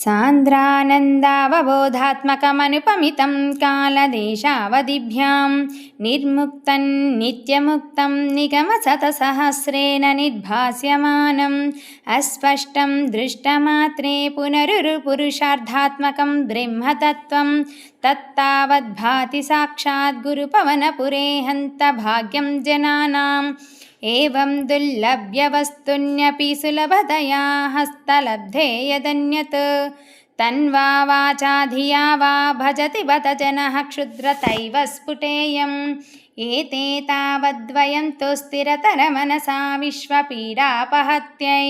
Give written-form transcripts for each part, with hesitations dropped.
सान्द्रानन्दावबोधात्मकमनुपमितं कालदेशावधिभ्यां निर्मुक्तं नित्यमुक्तं निगमशतसहस्रेण निर्भास्यमानम् अस्पष्टं दृष्टमात्रे पुनरुरुपुरुषार्थात्मकं ब्रह्मतत्त्वं तत्तावद्भाति साक्षात् गुरुपवनपुरे हन्तभाग्यं जनानाम् एवं दुर्लभ्यवस्तुन्यपि सुलभतया हस्तलब्धे यदन्यत् तन्वा वाचा धिया वा भजति बत जनः क्षुद्रतैव स्फुटेयम् एते तावद्वयं तु स्थिरतरमनसा विश्वपीडापहत्यै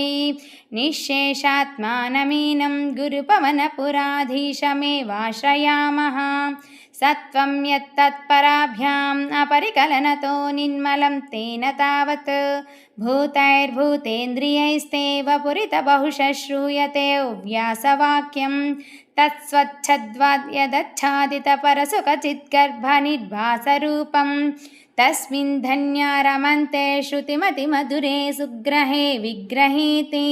निःशेषात्मानमीनं गुरुपवनपुराधीशमेवाश्रयामः सत्वं यत्तत्पराभ्याम् अपरिकलनतो निर्मलं तेन तावत् भूतैर्भूतेन्द्रियैस्तेव पुरितबहुशः श्रूयते व्यासवाक्यं तत्स्वच्छद्वाद् यदच्छादितपरसुखचिद्गर्भनिर्भासरूपं तस्मिन् धन्या रमन्ते श्रुतिमतिमधुरे सुग्रहे विग्रहीते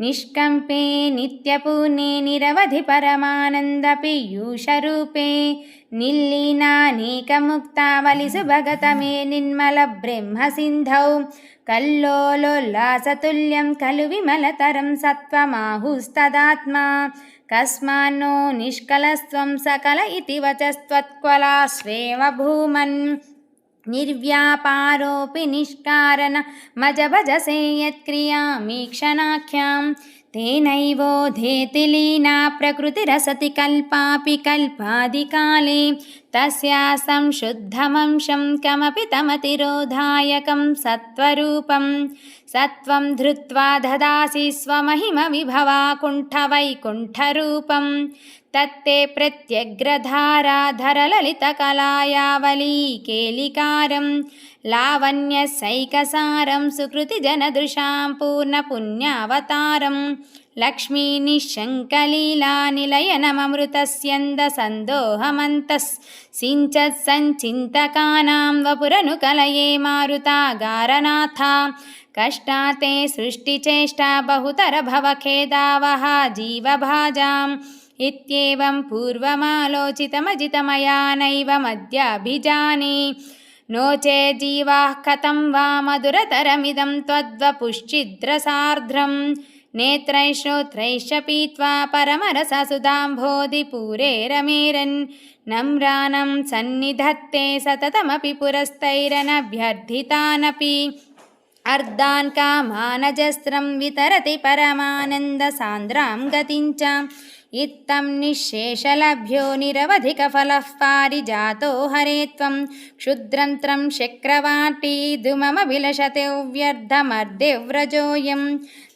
निष्कम्पे नित्यपूर्णे निरवधि परमानन्दपीयूषरूपे निल्लीनानेकमुक्तावलिसुभगतमे निर्मलब्रह्मसिन्धौ कल्लोलोल्लासतुल्यं खलु विमलतरं सत्त्वमाहुस्तदात्मा कस्मान्नो निष्कलस्त्वं सकल इति वचस्त्वत्क्वलास्वेव भूमन् निर्व्यापारोऽपि निष्कारणमजभजसे यत्क्रियामीक्षणाख्यां तेनैवोधेति लीना प्रकृतिरसति कल्पापि कल्पादिकाले तस्या संशुद्धमंशं कमपि तमतिरोधायकं सत्त्वरूपं सत्त्वं धृत्वा ददासि स्वमहिमविभवा कुण्ठवैकुण्ठरूपं तत्ते प्रत्यग्रधाराधरललितकलायावलीकेलिकारं लावण्यसैकसारं सुकृतिजनदृशां पूर्णपुण्यावतारं लक्ष्मीनिःशङ्कलीलानिलयनममृतस्यन्दसन्दोहमन्तः सिञ्चत्सञ्चिन्तकानां वपुरनुकलये मारुतागारनाथा कष्टाते सृष्टिचेष्टा बहुतर भवखेदावहा जीवभाजाम् इत्येवं पूर्वमालोचितमजितमया नैवमद्याभिजाने नो चेज्जीवाः कथं वा मधुरतरमिदं त्वद्वपुश्चिद्रसार्ध्रं नेत्रैः श्रोत्रैश्च पीत्वा परमरससुधाम्भोधिपूरे रमेरन् नम्रानं सन्निधत्ते सततमपि पुरस्तैरनभ्यर्थितानपि अर्धान् कामानजस्रं वितरति परमानन्दसान्द्रां गतिं च इत्थं निःशेषलभ्यो निरवधिकफलः पारिजातो हरे त्वं क्षुद्रन्त्रं शक्रवाटीधुममभिलषते व्यर्थमर्देव्रजोऽयं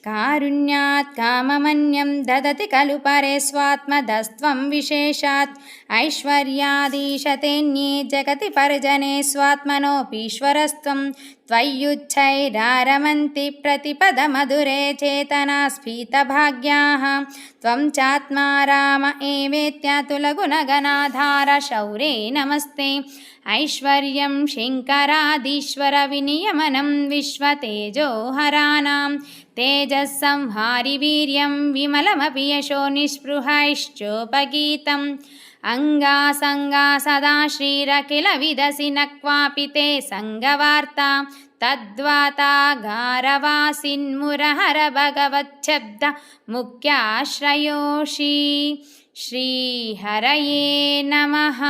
कारुण्यात् काममन्यं ददति खलु परे स्वात्मदस्त्वं विशेषात् ऐश्वर्यादीशतेऽन्ये जगति परजने स्वात्मनोऽपीश्वरस्त्वं त्वय्युच्छैरारमन्ति प्रतिपदमधुरे चेतना स्फीतभाग्याः त्वं चात्मा राम एवेत्यतुलगुणगणाधार शौरे नमस्ते ऐश्वर्यं शङ्करादीश्वरविनियमनं विश्वतेजोहराणां तेजस्संहारि वीर्यं विमलमपि यशो निःस्पृहैश्चोपगीतम् अंगासंगा सदा श्रीरखिल विदसि न क्वापि ते संगवार्ता तद्वातागारवासिन्मुरहर भगवच्छब्द मुख्याश्रयोषि श्रीहरये नमः।